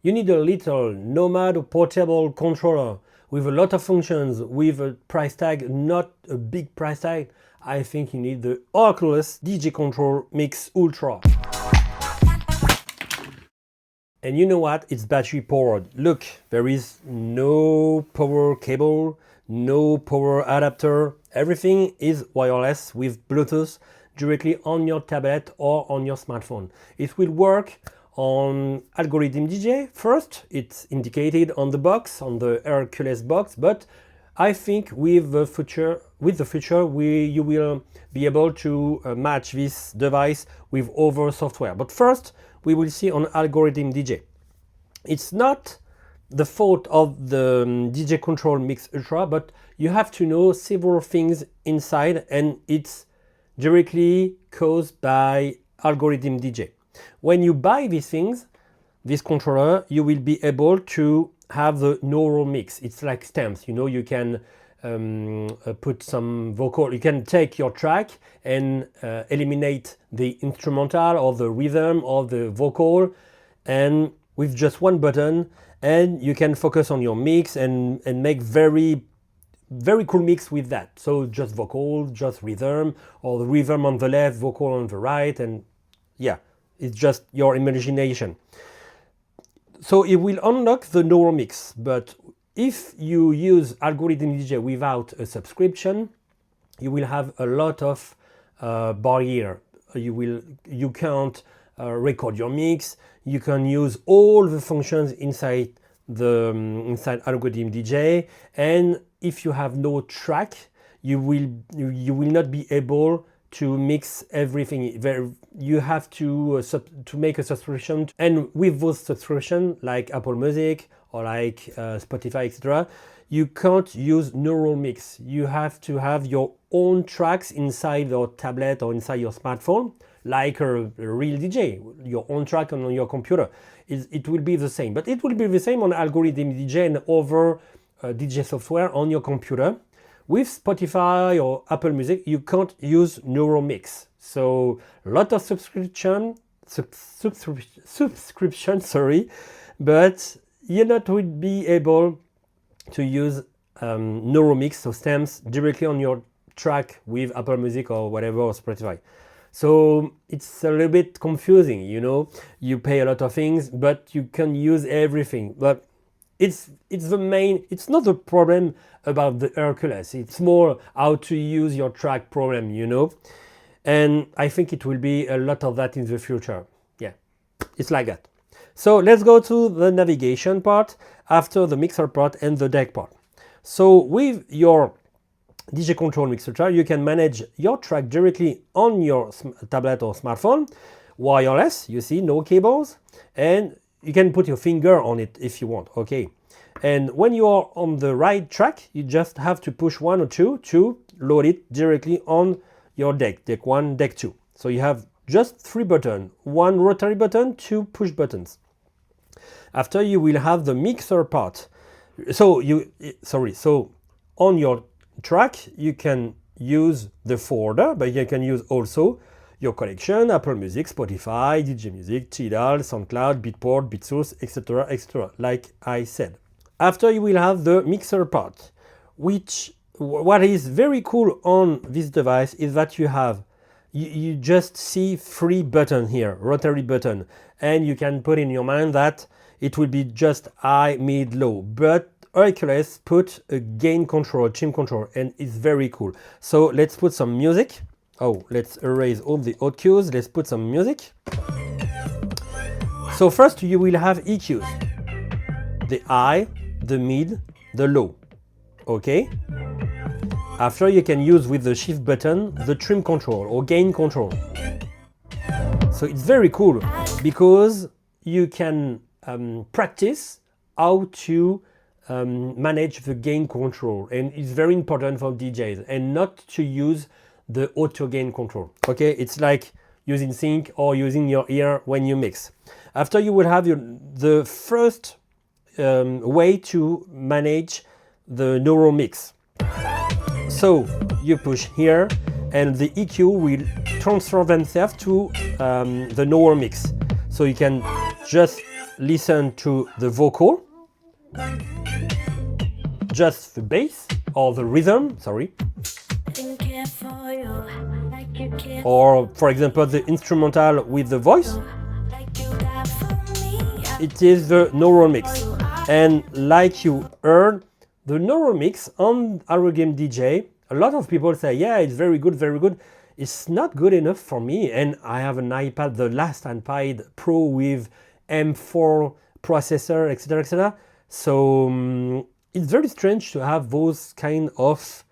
You need a little nomad or portable controller with a lot of functions, with a price tag, not a big price tag. I think you need the Hercules DJCONTROL Mix Ultra. And you know what? It's battery powered. Look, there is no power cable, no power adapter. Everything is wireless with Bluetooth directly on your tablet or on your smartphone. It will work on Algorithm DJ first. It's indicated on the box, on the Hercules box, but I think with the future, you will be able to match this device with other software. But first, we will see on Algorithm DJ. It's not the fault of the DJCONTROL Mix Ultra, but you have to know several things inside, and it's directly caused by Algorithm DJ. When you buy these things, this controller, you will be able to have the neural mix. It's like stamps, you know, you can put some vocal, you can take your track and eliminate the instrumental or the rhythm or the vocal, and with just one button, and you can focus on your mix and make very cool mix with that. So just vocal, just rhythm, or the rhythm on the left, vocal on the right, and yeah, it's just your imagination. So it will unlock the neural mix, but if you use Algorithm DJ without a subscription, you will have a lot of barrier. You can't record your mix. You can use all the functions inside Algorithm DJ, and if you have no track, you will not be able to mix everything. You have to make a subscription, and with those subscriptions like Apple Music or like Spotify, etc., you can't use neural mix. You have to have your own tracks inside your tablet or inside your smartphone, like a real DJ, your own track on your computer. It will be the same, but it will be the same on Algorithm DJ and other DJ software on your computer. With Spotify or Apple Music, you can't use neural mix. So a lot of subscription, sorry, but you not will be able to use neural mix, so stamps directly on your track with Apple Music or whatever, or Spotify. So it's a little bit confusing, you know. You pay a lot of things, but you can use everything. But it's not the problem about the Hercules. It's more how to use your track problem, you know. And I think it will be a lot of that in the future. Yeah, it's like that. So let's go to the navigation part after the mixer part and the deck part. So with your DJCONTROL Mix Ultra, you can manage your track directly on your tablet or smartphone, wireless, you see, no cables, and you can put your finger on it if you want, okay. And when you are on the right track, you just have to push one or two to load it directly on your deck 1, deck 2. So you have just 3 buttons, 1 rotary button, 2 push buttons. After you will have the mixer part. So on your track, you can use the folder, but you can use also your collection, Apple Music, Spotify, DJ Music, Tidal, SoundCloud, Beatport, BeatSource, etc., etc., like I said. After you will have the mixer part, what is very cool on this device is that you just see 3 buttons here, rotary button, and you can put in your mind that it will be just high, mid, low, but Hercules put a gain control, trim control, and it's very cool. So let's put some music. Oh, let's erase all the audio cues. Let's put some music. So first you will have EQs. The high, the mid, the low. Okay? After you can use with the shift button the trim control or gain control. So it's very cool because you can practice how to manage the gain control, and it's very important for DJs, and not to use the auto gain control. Okay, it's like using sync or using your ear when you mix. After you will have the first way to manage the neural mix. So you push here and the EQ will transfer themselves to the neural mix. So you can just listen to the vocal, just the bass or the rhythm, sorry. Or for example the instrumental with the voice. It is the neural mix. And like you heard, the neural mix on Eurogame DJ, a lot of people say, yeah, it's very good, very good. It's not good enough for me. And I have an iPad, the last iPad Pro with M4 processor, etc., etc. So it's very strange to have those kind of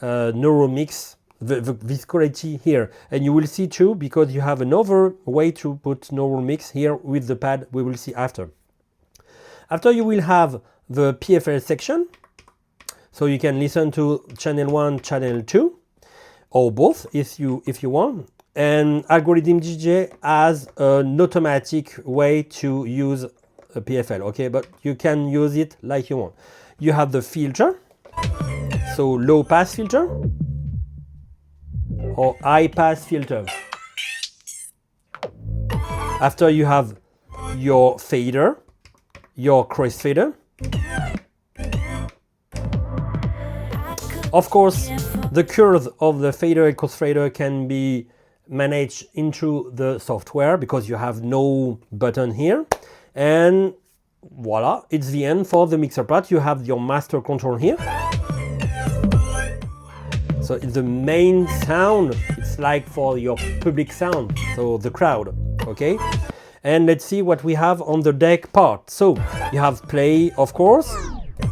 neural mix, this quality here. And you will see too, because you have another way to put neural mix here with the pad, we will see after. After you will have the PFL section, so you can listen to channel 1, channel 2, or both if you want. And Algorithm DJ has an automatic way to use a PFL, okay? But you can use it like you want. You have the filter, so low pass filter or high pass filter. After you have your fader, your crossfader. Of course, the curve of the fader and crossfader can be managed into the software because you have no button here. And voila, it's the end for the mixer part. You have your master control here. So it's the main sound. It's like for your public sound, so the crowd, okay? And let's see what we have on the deck part. So you have play, of course.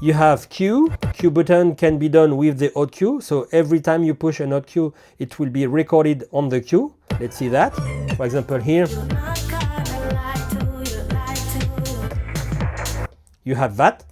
You have Q. Q button can be done with the hot Q. So every time you push an hot Q, it will be recorded on the Q. Let's see that. For example, here. You have that.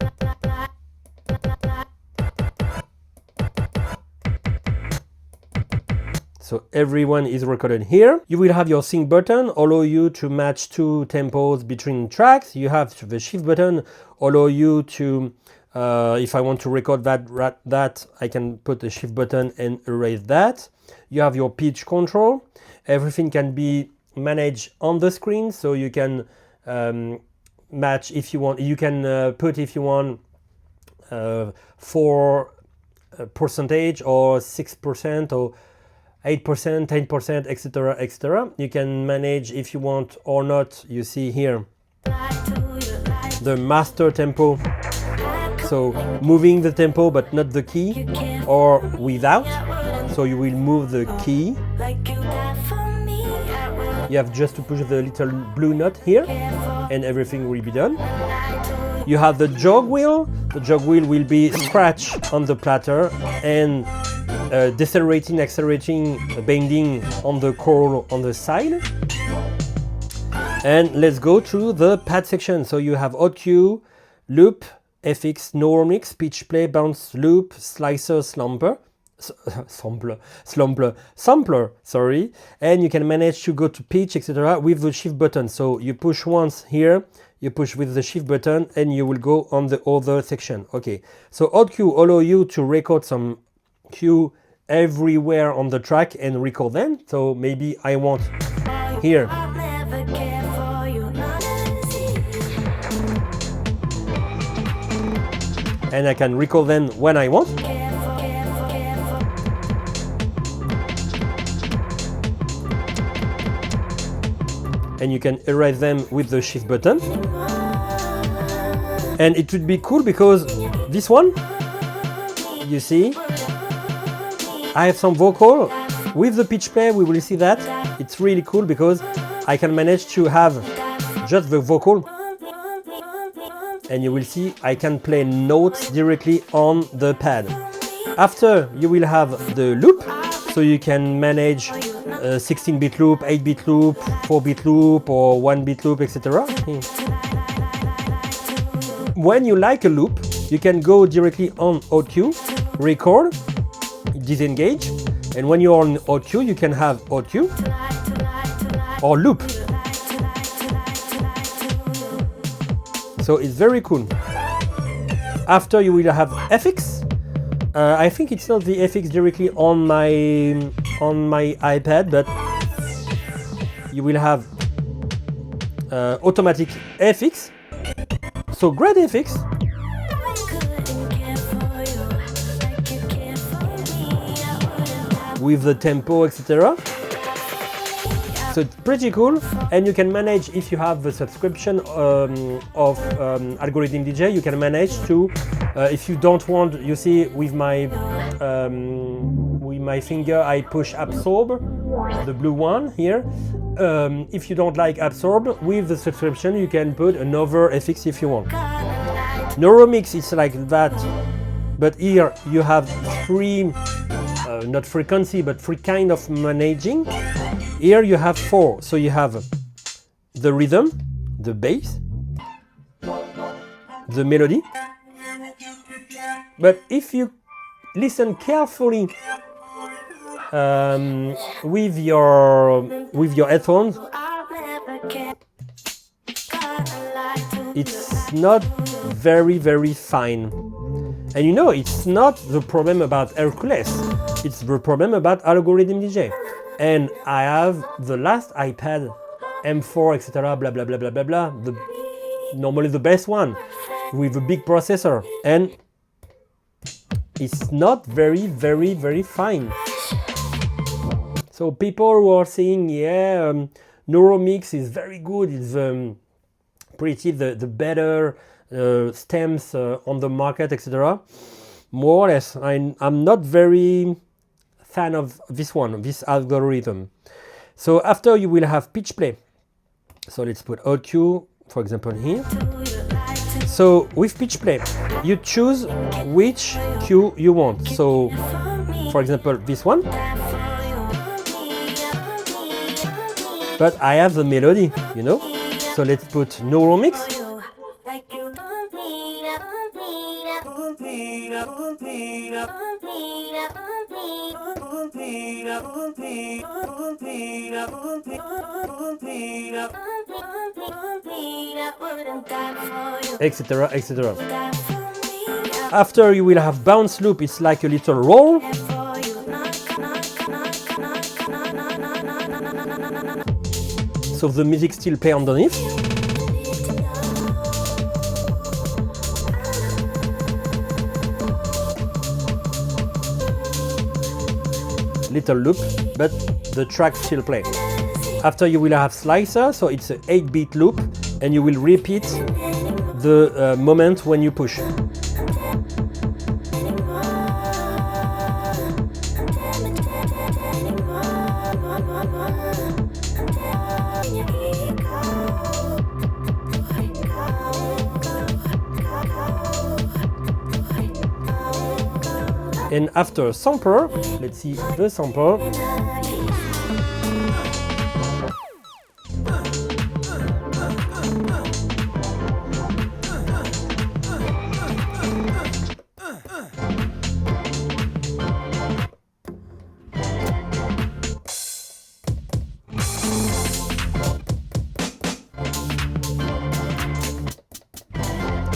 So everyone is recorded here. You will have your sync button, allow you to match two tempos between tracks. You have the shift button, allow you to, if I want to record that, I can put the shift button and erase that. You have your pitch control. Everything can be managed on the screen, so you can match if you want. You can put if you want 4% or 6% or 8%, 10%, etc., etc. You can manage if you want or not. You see here the master tempo. So moving the tempo but not the key, or without. So you will move the key. You have just to push the little blue note here and everything will be done. You have the jog wheel. The jog wheel will be scratched on the platter and decelerating, accelerating, bending on the coil on the side. And let's go through the pad section. So you have hot Q, loop, FX, neural mix, pitch play, bounce loop, slicer, sampler, sorry. And you can manage to go to pitch, etc. with the shift button. So you push once here, you push with the shift button and you will go on the other section. Okay, so hot Q allow you to record some Q everywhere on the track and record them. So maybe I want here. And I can record them when I want. And you can erase them with the shift button. And it would be cool because this one, you see, I have some vocal with the pitch play. We will see that. It's really cool because I can manage to have just the vocal. And you will see I can play notes directly on the pad. After you will have the loop, so you can manage 16-bit loop, 8-bit loop, 4-bit loop or 1-bit loop, etc. When you like a loop, you can go directly on hot Q, record, disengage, and when you're on hot Q, you can have hot Q or loop. So it's very cool. After you will have FX. I think it's not the FX directly on my iPad, but you will have automatic FX So great FX. With the tempo, etc. So it's pretty cool, and you can manage, if you have the subscription of Algorithm DJ, you can manage to, if you don't want, you see with my finger I push absorb, the blue one here. If you don't like absorb, with the subscription you can put another FX if you want. Neuromix is like that, but here you have three, not frequency, but three kind of managing. Here you have four, so you have the rhythm, the bass, the melody. But if you listen carefully with your headphones, it's not very fine. And you know, it's not the problem about Hercules, it's the problem about Algorithm DJ. And I have the last iPad M4, etc. blah blah blah blah blah blah, normally the best one with a big processor, and it's not very fine. So people who are saying, yeah, Neuromix is very good, it's pretty the better stems on the market, etc. More or less, I'm not very fan of this one, this algorithm. So after you will have pitch play. So let's put odd cue, for example, here. So with pitch play, you choose which cue you want. So for example, this one. But I have the melody, you know. So let's put Neuromix. Etc, etc. After you will have bounce loop, it's like a little roll. So the music still play underneath. Little loop, but the track still play. After you will have slicer, so it's an 8-beat loop, and you will repeat the moment when you push. And after sampler, let's see the sample.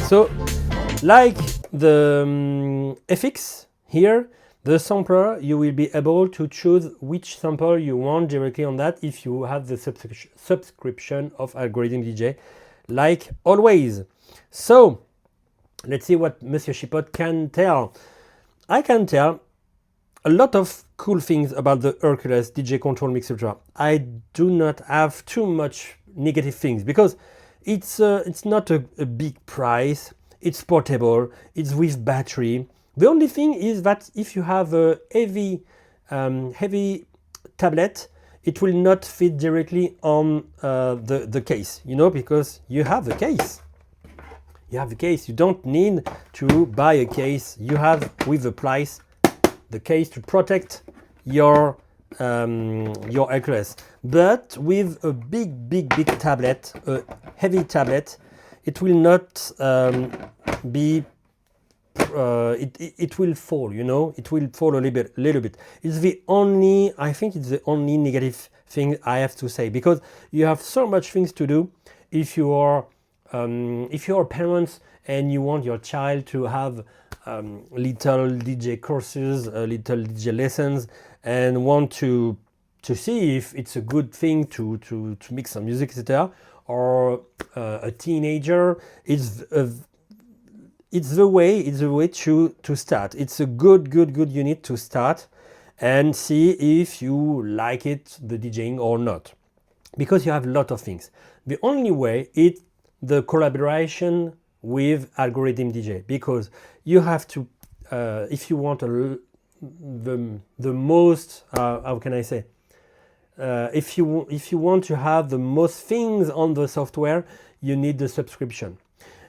So, like the FX, here, the sampler, you will be able to choose which sample you want directly on that if you have the subscription of Algorithm DJ, like always. So, let's see what Monsieur Chipote can tell. I can tell a lot of cool things about the Hercules DJ Control Mix Ultra. I do not have too much negative things because it's not a big price, it's portable, it's with battery. The only thing is that if you have a heavy tablet, it will not fit directly on the case, you know, because you have the case. You have the case. You don't need to buy a case. You have with the price the case to protect your Hercules. But with a big tablet, a heavy tablet, it will not be. It will fall, you know. It will fall a little bit. It's the only. I think it's the only negative thing I have to say, because you have so much things to do if you are parents and you want your child to have little DJ courses, little DJ lessons, and want to see if it's a good thing to mix some music, etc. or a teenager, it's the way to start. It's a good unit to start and see if you like it, the DJing, or not, because you have a lot of things. The only way is the collaboration with Algorithm DJ, because you have to if you want the most how can I say, if you want to have the most things on the software, you need the subscription.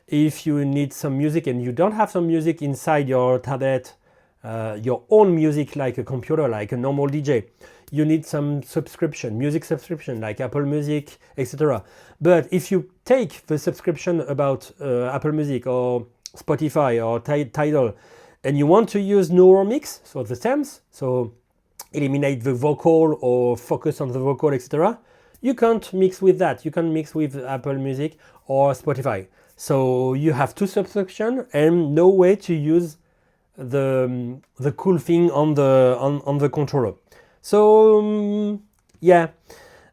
If you need some music and you don't have some music inside your tablet, your own music like a computer, like a normal DJ, you need some subscription, music subscription like Apple Music, etc. But if you take the subscription about Apple Music or Spotify or Tidal, and you want to use NeuroMix, so the stems, so eliminate the vocal or focus on the vocal, etc., you can't mix with that. You can mix with Apple Music or Spotify. So you have two subscriptions and no way to use the cool thing on the controller. So yeah,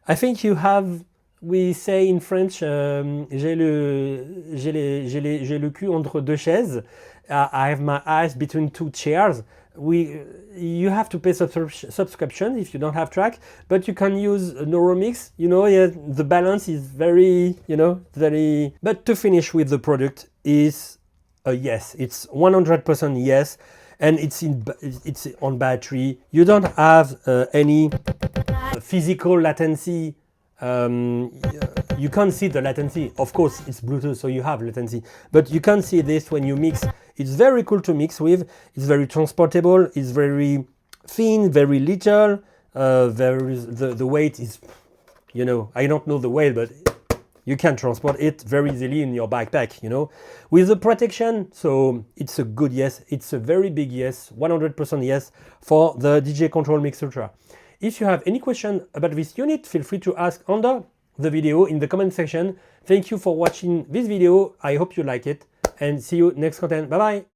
I think you have, we say in French, j'ai le cul entre deux chaises. I have my eyes between two chairs. You have to pay subscription if you don't have track, but you can use NeuroMix. You know, yeah, the balance is very, you know, very. But to finish with the product is a yes. It's 100% yes, and it's on battery. You don't have any physical latency. You can't see the latency. Of course, it's Bluetooth, so you have latency, but you can't see this when you mix. It's very cool to mix with. It's very transportable. It's very thin, very little. The weight is, you know, I don't know the weight, but you can transport it very easily in your backpack, you know, with the protection. So it's a good yes. It's a very big yes, 100% yes for the DJ Control Mix Ultra. If you have any question about this unit, feel free to ask under the video in the comment section. Thank you for watching this video. I hope you like it, and see you next content. Bye bye.